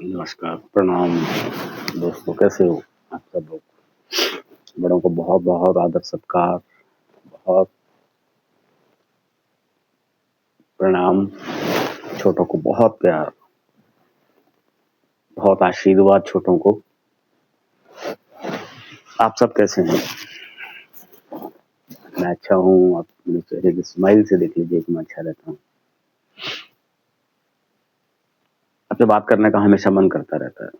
नमस्कार, प्रणाम दोस्तों, कैसे हो आप सब लोग? बड़ों को बहुत-बहुत आदर सत्कार, बहुत प्रणाम, छोटों को बहुत प्यार, बहुत आशीर्वाद छोटों को। आप सब कैसे हैं? मैं अच्छा हूँ, आप मेरे चेहरे की स्माइल से देख लीजिए कि मैं अच्छा रहता हूँ। आपसे बात करने का हमेशा मन करता रहता है।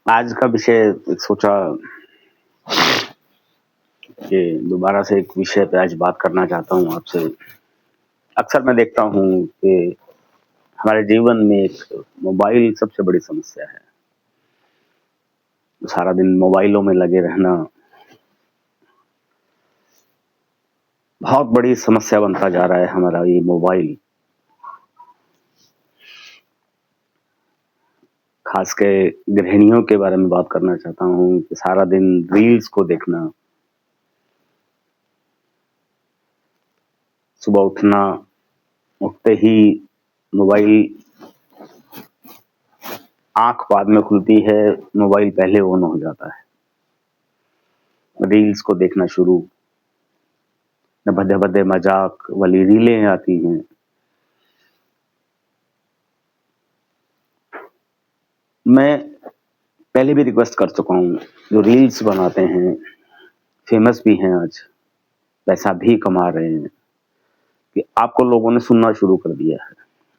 आज का विषय सोचा कि दोबारा से एक विषय पे आज बात करना चाहता हूँ आपसे। अक्सर मैं देखता हूँ कि हमारे जीवन में एक मोबाइल सबसे बड़ी समस्या है। सारा दिन मोबाइलों में लगे रहना बहुत बड़ी समस्या बनता जा रहा है हमारा ये मोबाइल। खास के गृहिणियों के बारे में बात करना चाहता हूँ कि सारा दिन रील्स को देखना, सुबह उठते ही मोबाइल, आंख बाद में खुलती है, मोबाइल पहले ऑन हो जाता है। रील्स को देखना शुरू, न भद्दे-भद्दे मजाक वाली रीलें आती हैं। मैं पहले भी रिक्वेस्ट कर चुका हूँ, जो रील्स बनाते हैं, फेमस भी हैं आज, पैसा भी कमा रहे हैं, कि आपको लोगों ने सुनना शुरू कर दिया है।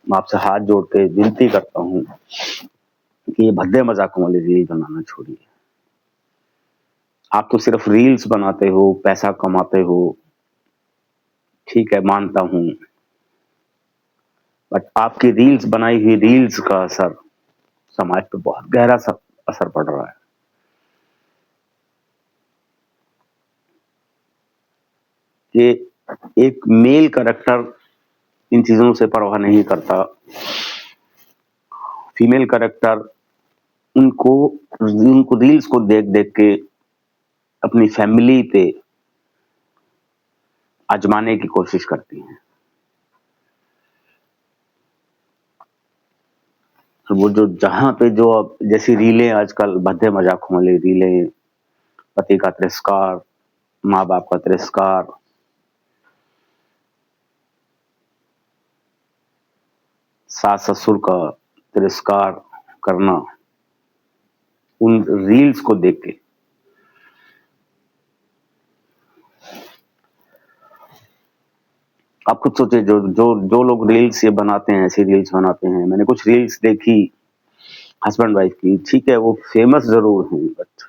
मैं आपसे हाथ जोड़ के विनती करता हूँ कि ये भद्दे मजाकों वाली रील बनाना छोड़िए। आप तो सिर्फ रील्स बनाते हो, पैसा कमाते हो, ठीक है, मानता हूँ, बट आपकी रील्स, बनाई हुई रील्स का असर समाज पे बहुत गहरा असर पड़ रहा है। कि एक मेल कैरेक्टर इन चीजों से परवाह नहीं करता, फीमेल कैरेक्टर उनको उनको रील्स को देख देख के अपनी फैमिली पे आजमाने की कोशिश करती हैं। तो वो जो जहां पे जो अब जैसी रीलें आजकल भद्दे मजाकों वाली रीलें, पति का तिरस्कार, माँ बाप का तिरस्कार, सास ससुर का तिरस्कार करना, उन रील्स को देख के आप खुद सोचिए, जो जो जो लोग रील्स ये बनाते हैं, ऐसी रील्स बनाते हैं। मैंने कुछ रील्स देखी हस्बैंड वाइफ की, ठीक है, वो फेमस जरूर हैं, बट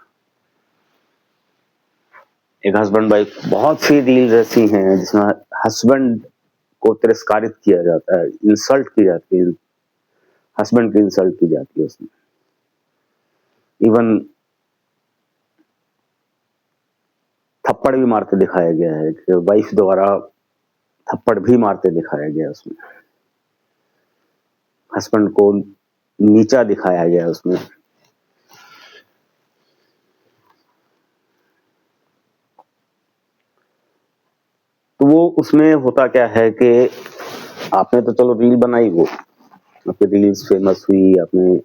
एक हस्बैंड वाइफ, बहुत सी रील्स ऐसी हैं जिसमें हस्बैंड को तिरस्कारित किया जाता है, इंसल्ट की जाती है, हस्बैंड की इंसल्ट की जाती है उसमें। इवन थप्पड़ भी मारते दिखाया गया है कि वाइफ द्वारा थप्पड़ भी मारते दिखाया गया उसमें, हस्बैंड को नीचा दिखाया गया उसमें। तो वो उसमें होता क्या है कि आपने तो चलो रील बनाई, वो आपकी रील्स फेमस हुई, आपने,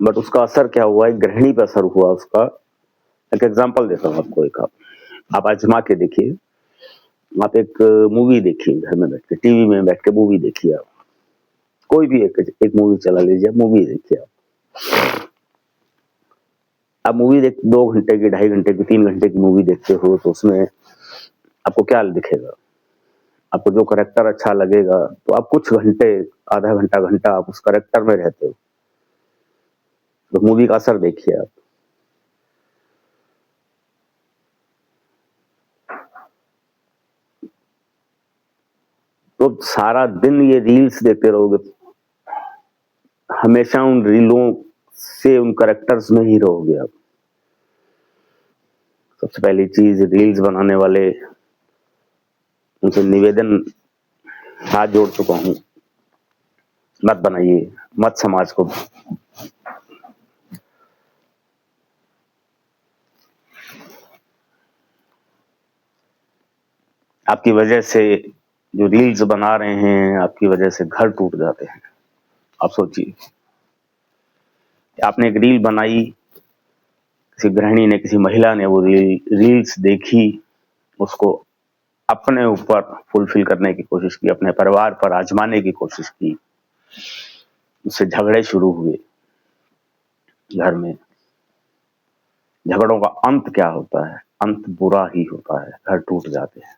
बट उसका असर क्या हुआ, एक गृहिणी पे असर हुआ उसका। एक एग्जांपल देता हूँ आपको, एक आप आजमा के देखिए। आप एक मूवी देखिए, घर में बैठ के, टीवी में बैठ के मूवी देखिए, आप कोई भी एक मूवी चला लीजिए, मूवी देखिए। आप मूवी देख 2 घंटे की, 2.5 घंटे की, 3 घंटे की मूवी देखते हो, तो उसमें आपको क्या दिखेगा? आपको जो करेक्टर अच्छा लगेगा, तो आप कुछ घंटे, आधा घंटा, घंटा आप उस करेक्टर में रहते हो। तो मूवी का असर देखिए आप। तो सारा दिन ये रील्स देखते रहोगे, हमेशा उन रीलों से, उन करेक्टर्स में ही रहोगे आप। सबसे पहली चीज, रील्स बनाने वाले, उनसे निवेदन, हाथ जोड़ चुका हूं, मत बनाइए, मत समाज को। आपकी वजह से जो रील्स बना रहे हैं आपकी वजह से घर टूट जाते हैं। आप सोचिए, आपने एक रील बनाई, किसी गृहिणी ने, किसी महिला ने वो रील्स देखी, उसको अपने ऊपर फुलफिल करने की कोशिश की, अपने परिवार पर आजमाने की कोशिश की, उससे झगड़े शुरू हुए घर में। झगड़ों का अंत क्या होता है? अंत बुरा ही होता है, घर टूट जाते हैं।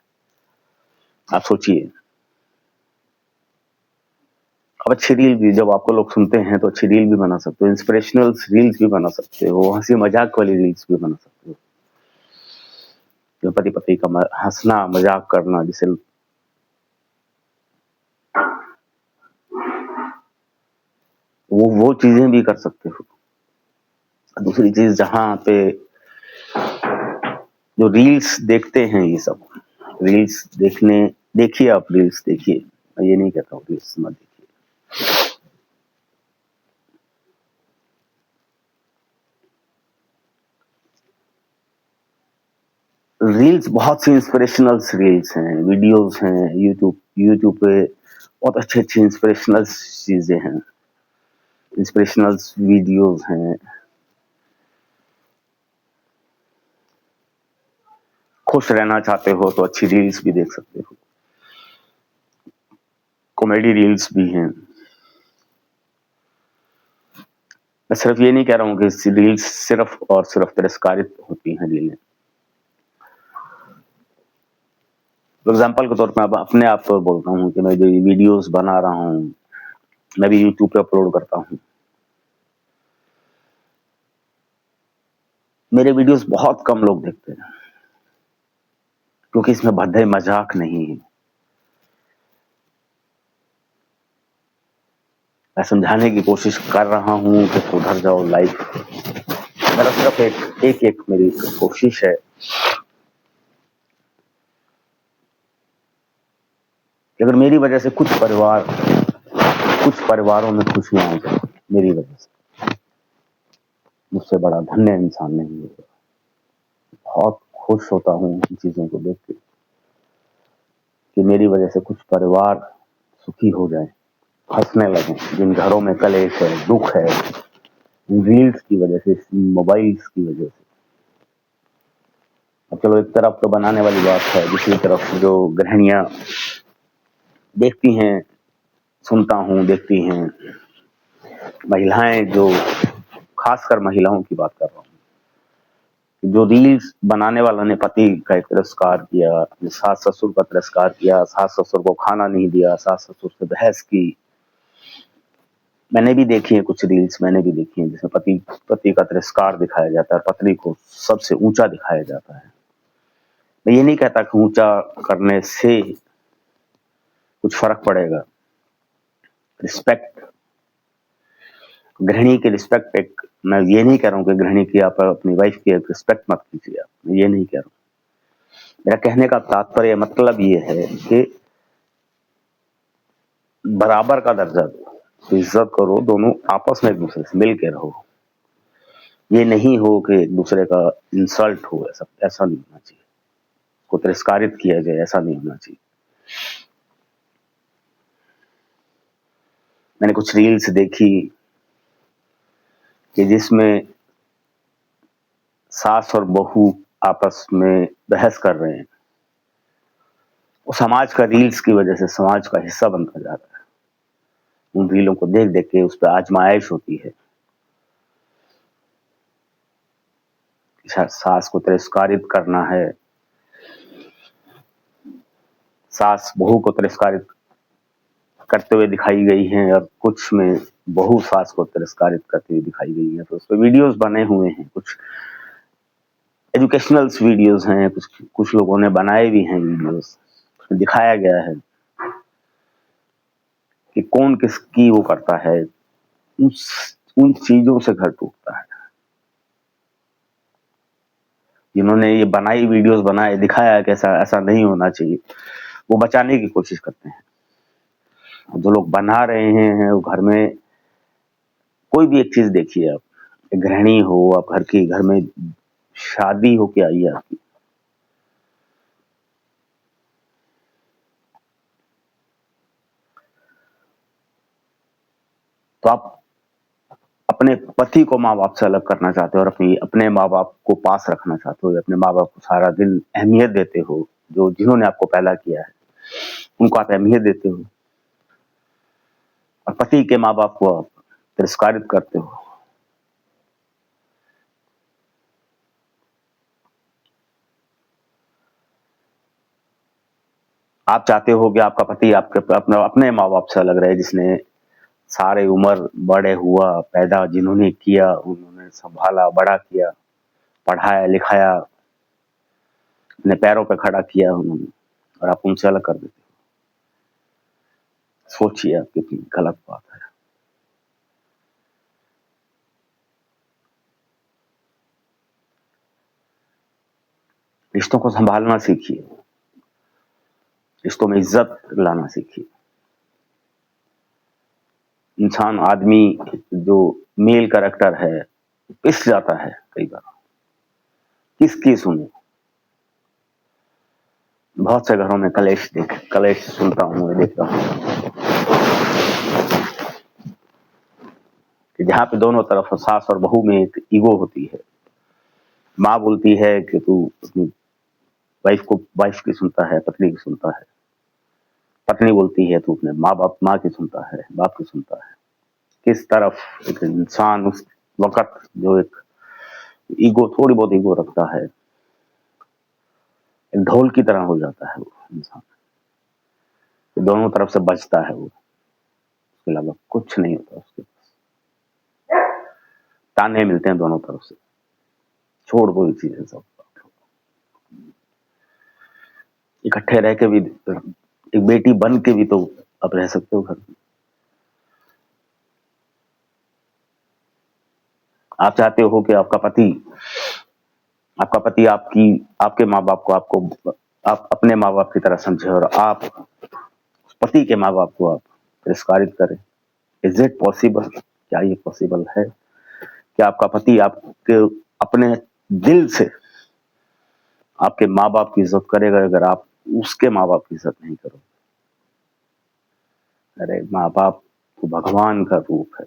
आप सोचिए, अब अच्छी रील भी जब आपको लोग सुनते हैं तो अच्छी रील भी बना सकते हो, इंस्पिरेशनल रील्स भी बना सकते हो, हंसी मजाक वाली रील्स भी बना सकते हो, जो पति पत्नी का हंसना मजाक करना, जिसे वो चीजें भी कर सकते हो। दूसरी चीज, जहां पे जो रील्स देखते हैं, ये सब रील्स देखिए, आप रील्स देखिए, मैं ये नहीं कहता हूँ रील्स मत देखिए। रील्स बहुत सी इंस्पिरेशनल रील्स हैं, वीडियोस हैं, यूट्यूब पे बहुत अच्छी अच्छी इंस्पिरेशनल चीजें हैं, इंस्पिरेशनल वीडियोस हैं। खुश रहना चाहते हो तो अच्छी रील्स भी देख सकते हो, कॉमेडी रील्स भी हैं। मैं सिर्फ ये नहीं कह रहा हूँ कि रील्स सिर्फ और सिर्फ तिरस्कारित होती हैं रीलें। एग्जाम्पल के तौर पर मैं अपने आप पर बोलता हूँ कि मैं जो वीडियोस बना रहा हूँ, मैं भी यूट्यूब पे अपलोड करता हूँ। मेरे वीडियोस बहुत कम लोग देखते हैं, क्योंकि इसमें भद्दे मजाक नहीं है। मैं समझाने की कोशिश कर रहा हूँ कि सुधर जाओ लाइफ। मेरा सिर्फ एक मेरी कोशिश है कि अगर मेरी वजह से कुछ परिवारों में खुशियां आ जाए, मेरी वजह से, मुझसे बड़ा धन्य इंसान नहीं होगा। बहुत खुश होता हूँ इन चीजों को देख के कि मेरी वजह से कुछ परिवार सुखी हो जाए, हंसने लगे। जिन घरों में कलेश है, दुख है, रील्स की वजह से, मोबाइल्स की वजह से। अब चलो, एक तरफ तो बनाने वाली बात है, दूसरी तरफ जो गृहिणियां देखती हैं, सुनता हूँ, देखती हैं, महिलाएं जो, खासकर महिलाओं की बात कर रहा हूँ, जो रील्स बनाने वाला ने पति का तिरस्कार किया, सास ससुर का तिरस्कार किया, सास ससुर को खाना नहीं दिया, सास ससुर से बहस की। मैंने भी देखी है कुछ रील्स, मैंने भी देखी है जिसमें पति का तिरस्कार दिखाया जाता है, पत्नी को सबसे ऊंचा दिखाया जाता है। मैं ये नहीं कहता कि ऊंचा करने से कुछ फर्क पड़ेगा। रिस्पेक्ट, गृहिणी की रिस्पेक्ट, एक, मैं ये नहीं कह रहा हूँ कि गृहिणी की आप अपनी वाइफ की एक रिस्पेक्ट मत कीजिए, आप, मैं ये नहीं कह रहा हूँ। मेरा कहने का तात्पर्य, मतलब ये है कि बराबर का दर्जा दो, इज्जत करो, दोनों आपस में एक दूसरे से मिल के रहो। ये नहीं हो कि एक दूसरे का इंसल्ट हो, ऐसा नहीं होना चाहिए, को तिरस्कारित किया जाए, ऐसा नहीं होना चाहिए। मैंने कुछ रील्स देखी कि जिसमें सास और बहू आपस में बहस कर रहे हैं, वो समाज का, रील्स की वजह से समाज का हिस्सा बनता जा रहा है। उन रीलों को देख देख के उस पर आजमाइश होती है, सास को तिरस्कारित करना है, सास बहू को तिरस्कारित करते हुए दिखाई गई हैं, और कुछ में बहू सास को तिरस्कारित करती हुई दिखाई गई है। तो उस पर वीडियोस बने हुए हैं, कुछ एजुकेशनल वीडियोस हैं, कुछ लोगों ने बनाए भी हैं वीडियोस। उसमें दिखाया गया है कि कौन किसकी वो करता है, उन चीजों से घर टूटता है। जिन्होंने ये बनाई वीडियोस बनाए, दिखाया कि ऐसा नहीं होना चाहिए, वो बचाने की कोशिश करते हैं। जो लोग बना रहे हैं वो घर में कोई भी एक चीज देखिए, आप गृहिणी हो, आप घर में शादी हो के आई है आपकी, तो आप अपने पति को माँ बाप से अलग करना चाहते हो और अपने माँ बाप को पास रखना चाहते हो, या अपने माँ बाप को सारा दिन अहमियत देते हो, जो जिन्होंने आपको पैदा किया है उनको आप अहमियत देते हो, और पति के माँ बाप को आप तिरस्कारित करते हो। आप चाहते हो कि आपका पति आपके अपने माँ बाप से अलग रहे, जिसने सारे उम्र बड़े हुआ पैदा जिन्होंने किया, उन्होंने संभाला, बड़ा किया, पढ़ाया लिखाया, अपने पैरों पे खड़ा किया उन्होंने, और आप उनसे अलग कर देते हो। सोचिए आप कितनी गलत बात है। रिश्तों को संभालना सीखिए, रिश्तों में इज्जत लाना सीखिए। इंसान आदमी जो मेल कैरेक्टर है पिस जाता है कई बार, किसकी सुने। बहुत से घरों में कलेश सुनता हूँ, मैं देखता हूँ कि जहाँ पे दोनों तरफ सास और बहू में एक ईगो होती है। माँ बोलती है कि तू अपनी वाइफ की सुनता है, पत्नी की सुनता है। पत्नी बोलती है तू अपने माँ की सुनता है, बाप की सुनता है। किस तरफ एक इंसान उस वक्त जो एक ईगो, थोड़ी बहुत ईगो रखता है, एक ढोल की तरह हो जाता है वो इंसान, दोनों तरफ से बचता है वो, उसके अलावा कुछ नहीं होता उसके पास। ताने मिलते हैं दोनों तरफ से, छोड़ दो ये चीजें सब, इकट्ठे रह के भी, एक बेटी बन के भी तो आप रह सकते हो घर में। आप चाहते हो कि आपका पति आपके माँ बाप को आप अपने माँ बाप की तरह समझे, और आप पति के माँ बाप को आप तिरस्कारित करें। Is it possible? क्या ये पॉसिबल है कि आपका पति आपके अपने दिल से आपके माँ बाप की इज्जत करेगा, अगर आप उसके माँ बाप की इज्जत नहीं करोगे? अरे माँ बाप तो भगवान का रूप है।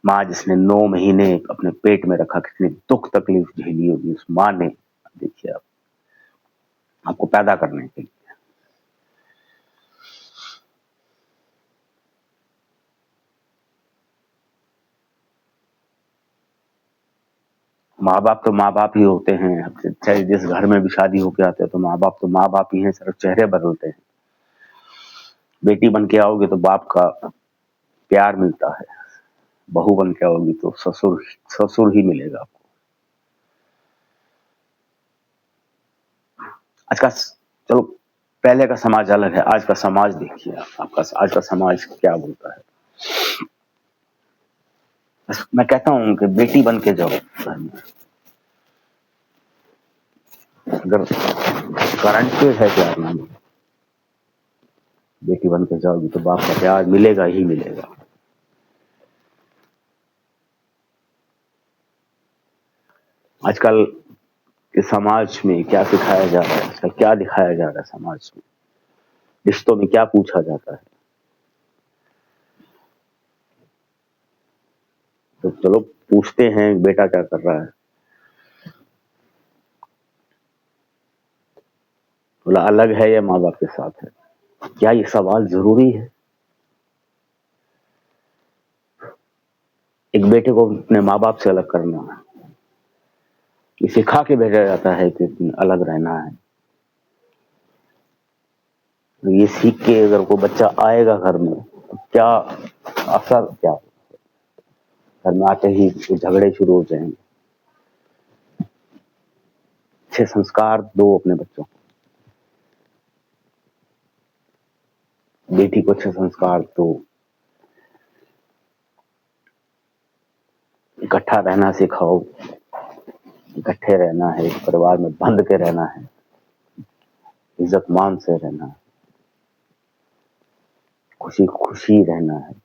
माँ जिसने 9 महीने अपने पेट में रखा, कितनी दुख तकलीफ झेली होगी उस माँ ने, देखिए आप, आपको पैदा करने के लिए। माँ बाप तो माँ बाप ही होते हैं, चाहे जिस घर में भी शादी होके आते हैं तो माँ बाप ही हैं, सिर्फ चेहरे बदलते हैं। बेटी बन के आओगे तो बाप का प्यार मिलता है, बहू बन के आओगी तो ससुर ही मिलेगा आपको। आज का, चलो पहले का समाज अलग है, आज का समाज देखिए आपका, आज का समाज क्या बोलता है। मैं कहता हूं कि बेटी बन के जाओ घर में, अगर गारंटेड है प्यार ना, बेटी बन के जाओगी तो बाप का प्यार मिलेगा ही मिलेगा। आजकल के समाज में क्या सिखाया जा रहा है, आजकल क्या दिखाया जा रहा है समाज में, रिश्तों में क्या पूछा जाता है? तो चलो पूछते हैं बेटा क्या कर रहा है, बोला अलग है या माँ बाप के साथ है। क्या ये सवाल जरूरी है? एक बेटे को अपने माँ बाप से अलग करना, ये सिखा के भेजा जाता है कि अलग रहना है। ये सीख के अगर कोई बच्चा आएगा घर में तो क्या असर क्या, घर में आते ही झगड़े शुरू हो जाएंगे। अच्छे संस्कार दो अपने बच्चों को, बेटी को अच्छे संस्कार दो, इकट्ठा रहना सिखाओ, इकट्ठे रहना है, एक परिवार में बंध के रहना है, इज्जत मान से रहना है, खुशी खुशी रहना है।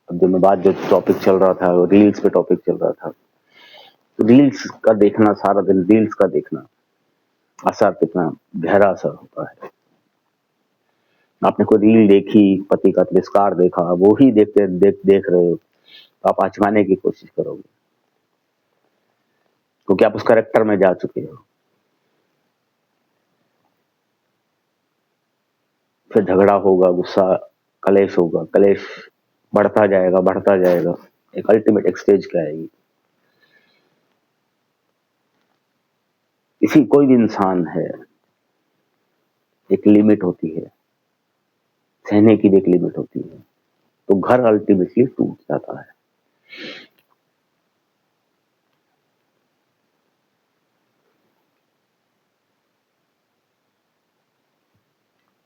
अब दिन बाद जो टॉपिक चल रहा था, रील्स पे टॉपिक चल रहा था रील्स का देखना, सारा दिन रील्स का देखना, असर कितना गहरा असर होता है। आपने कोई रील देखी, पति का तिरस्कार देखा, वो ही देख रहे हो, तो आप आजमाने की कोशिश करोगे, क्योंकि आप उस कैरेक्टर में जा चुके हो। फिर झगड़ा होगा, गुस्सा, कलेश होगा, कलेश बढ़ता जाएगा, बढ़ता जाएगा, एक अल्टीमेट एक स्टेज क्या आएगी। इसी कोई भी इंसान है, एक लिमिट होती है, सहने की भी एक लिमिट होती है, तो घर अल्टीमेटली टूट जाता है।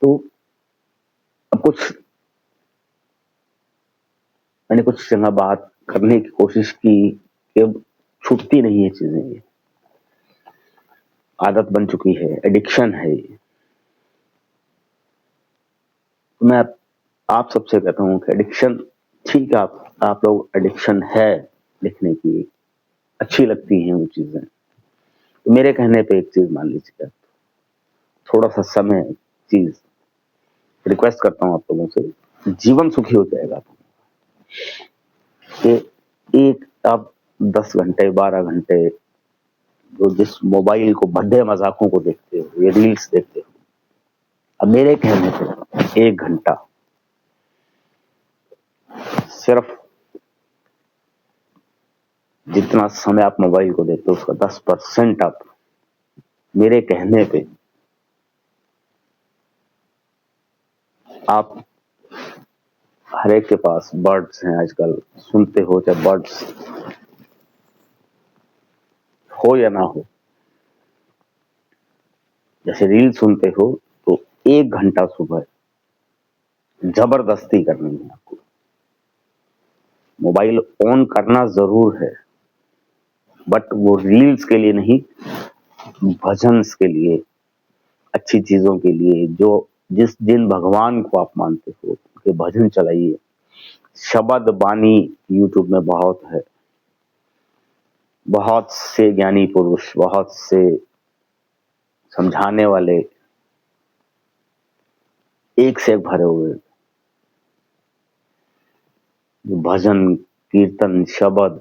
तो अब मैंने कुछ जगह बात करने की कोशिश की कि अब छूटती नहीं है चीजें, ये आदत बन चुकी है, एडिक्शन है ये। तो मैं आप सबसे कहता हूँ कि एडिक्शन ठीक है, आप लोग एडिक्शन है लिखने की, अच्छी लगती हैं वो चीजें, तो मेरे कहने पे एक चीज मान लीजिए, थोड़ा सा समय, चीज रिक्वेस्ट करता हूँ आप लोगों से, जीवन सुखी हो जाएगा कि एक आप 10 घंटे 12 घंटे जो जिस मोबाइल को भद्दे मजाकों को देखते हो, ये रील्स देखते हो, अब मेरे कहने पे 1 घंटा सिर्फ जितना समय आप मोबाइल को देखते हो उसका 10% आप मेरे कहने पे आप, हर एक के पास बर्ड्स हैं आजकल, सुनते हो चाहे बर्ड्स हो या ना हो, जैसे रील सुनते हो, तो 1 घंटा सुबह जबरदस्ती करनी है आपको। मोबाइल ऑन करना जरूर है, बट वो रील्स के लिए नहीं, भजन के लिए, अच्छी चीजों के लिए, जो जिन भगवान को आप मानते हो उनके भजन चलाइए। शब्द बानी यूट्यूब में बहुत है, बहुत से ज्ञानी पुरुष, बहुत से समझाने वाले एक से एक भरे हुए, जो भजन, कीर्तन, शब्द,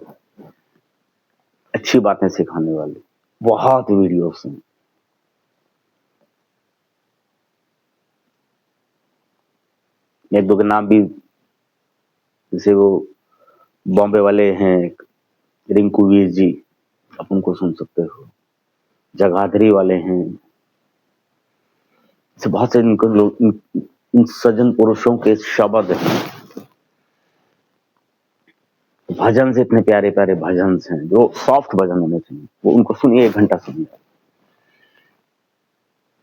अच्छी बातें सिखाने वाले बहुत वीडियोस हैं। एक दो के नाम भी, जैसे वो बॉम्बे वाले हैं रिंकू वीर जी, आप उनको सुन सकते हो। जगाधरी वाले हैं, ऐसे बहुत से इनको लोग, इन सज्जन पुरुषों के शब्द हैं। भजन से इतने प्यारे प्यारे भजन हैं, जो सॉफ्ट भजन होने चाहिए, वो उनको सुनिए, 1 घंटा सुनिए।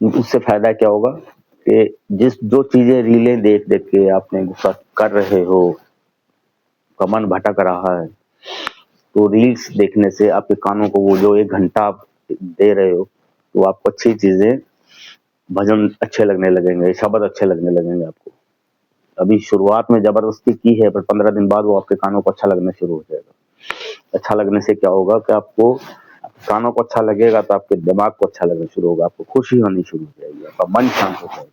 उससे फायदा क्या होगा कि जो चीजें रीलें देख देख के आपने गुस्सा कर रहे हो, का मन भटक रहा है, तो रील्स देखने से आपके कानों को वो जो 1 घंटा आप दे रहे हो, तो आपको अच्छी चीजें, भजन अच्छे लगने लगेंगे, शब्द अच्छे लगने लगेंगे आपको। अभी शुरुआत में जबरदस्ती की है, पर 15 दिन बाद वो आपके कानों को अच्छा लगना शुरू हो जाएगा। अच्छा लगने से क्या होगा कि आपको कानों को अच्छा लगेगा, तो आपके दिमाग को अच्छा लगना शुरू होगा, आपको खुशी होनी शुरू हो जाएगी, आपका मन शांत हो जाएगा।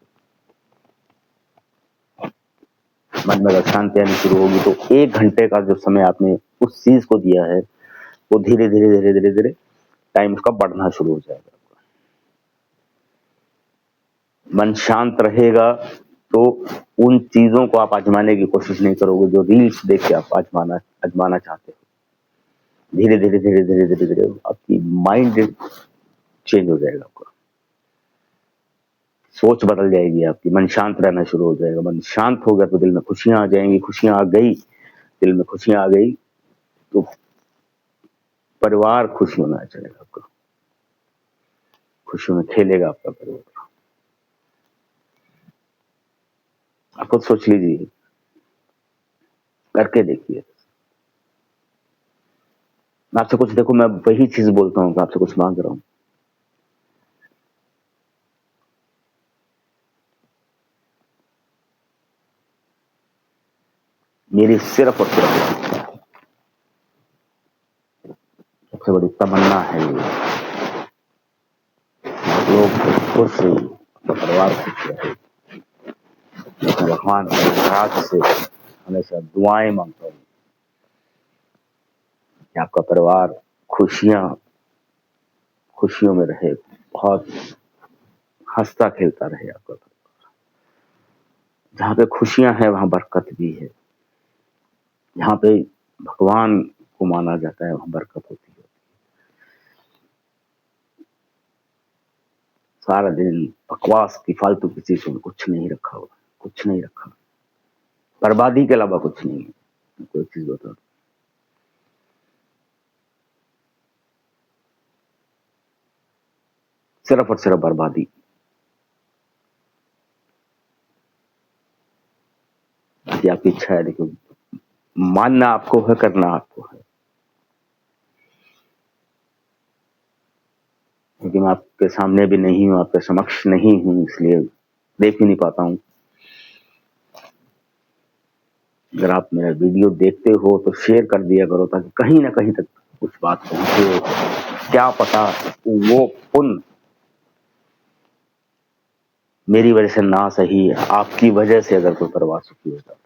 मन में अगर शांति आनी शुरू होगी, तो 1 घंटे का जो समय आपने उस चीज को दिया है, वो धीरे धीरे धीरे धीरे धीरे टाइम उसका बढ़ना शुरू हो जाएगा। मन शांत रहेगा तो उन चीजों को आप आजमाने की कोशिश नहीं करोगे जो रील्स देख के आप आजमाना चाहते हो। धीरे धीरे धीरे धीरे धीरे धीरे आपकी माइंड चेंज हो जाएगा, आपका सोच बदल जाएगी, आपकी मन शांत रहना शुरू हो जाएगा। मन शांत हो गया तो दिल में खुशियां आ जाएंगी, खुशियां आ गई, दिल में खुशियां आ गई, तो परिवार खुश होना चलेगा, आपका खुशियों में खेलेगा आपका परिवार। आप खुद सोच लीजिए, करके देखिए। आपसे कुछ, देखो मैं वही चीज बोलता हूँ, आपसे कुछ मांग रहा हूँ, मेरी सिर्फ और सिर्फ सबसे बड़ी तमन्ना है ये। आप लोग खुश रहिए, आपका परिवार खुश रहे। मैं भगवान महाराज से हमेशा दुआएं मांगता हूँ कि आपका परिवार खुशियों में रहे, बहुत हंसता खेलता रहे आपका परिवार। जहाँ पे खुशियां हैं वहां बरकत भी है। जहाँ पे भगवान को माना जाता है वहां बरकत होती है। सारा दिन बकवास की फालतू की चीजों में कुछ नहीं रखा हुआ, कुछ नहीं रखा, बर्बादी के अलावा कुछ नहीं है। कोई चीज बता, सिर्फ और सिर्फ बर्बादी। यदि आपकी इच्छा है, देखो, मानना आपको है, करना आपको है। क्योंकि मैं आपके सामने भी नहीं हूं, आपके समक्ष नहीं हूं, इसलिए देख ही नहीं पाता हूं। अगर आप मेरा वीडियो देखते हो तो शेयर कर दिया करो, ताकि कहीं ना कहीं तक कुछ बात पहुंचे। क्या पता वो पुण्य मेरी वजह से ना सही, आपकी वजह से अगर कोई परिवार सुखी हो जाता है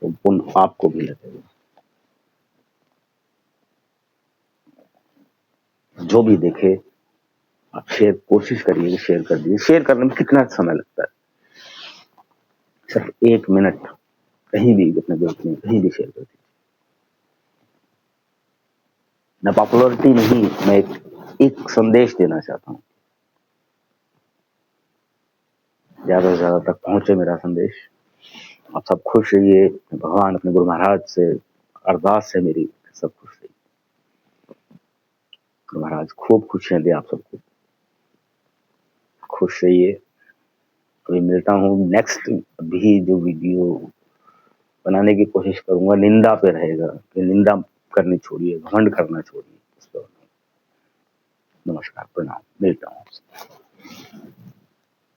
तो पुण्य आपको भी लगेगा। जो भी देखे आप कोशिश करिए, शेयर कर दीजिए। शेयर करने में कितना समय लगता है, सिर्फ 1 मिनट कहीं भी अपने दोस्त में कहीं भी शेयर कर दीजिए। न पॉपुलरिटी नहीं, मैं एक संदेश देना चाहता हूँ, ज्यादा से ज्यादा तक पहुंचे मेरा संदेश। आप सब खुश रहिए। भगवान अपने गुरु महाराज से अरदास है मेरी, सब खुश रहिए। गुरु महाराज खूब खुशियां दे आप सबको, खुश रहिए। अभी मिलता हूँ नेक्स्ट। अभी जो वीडियो बनाने की कोशिश करूंगा निंदा पे रहेगा, कि निंदा करनी छोड़िए, घमंड करना छोड़िए। नमस्कार, प्रणाम, मिलता हूँ आपसे।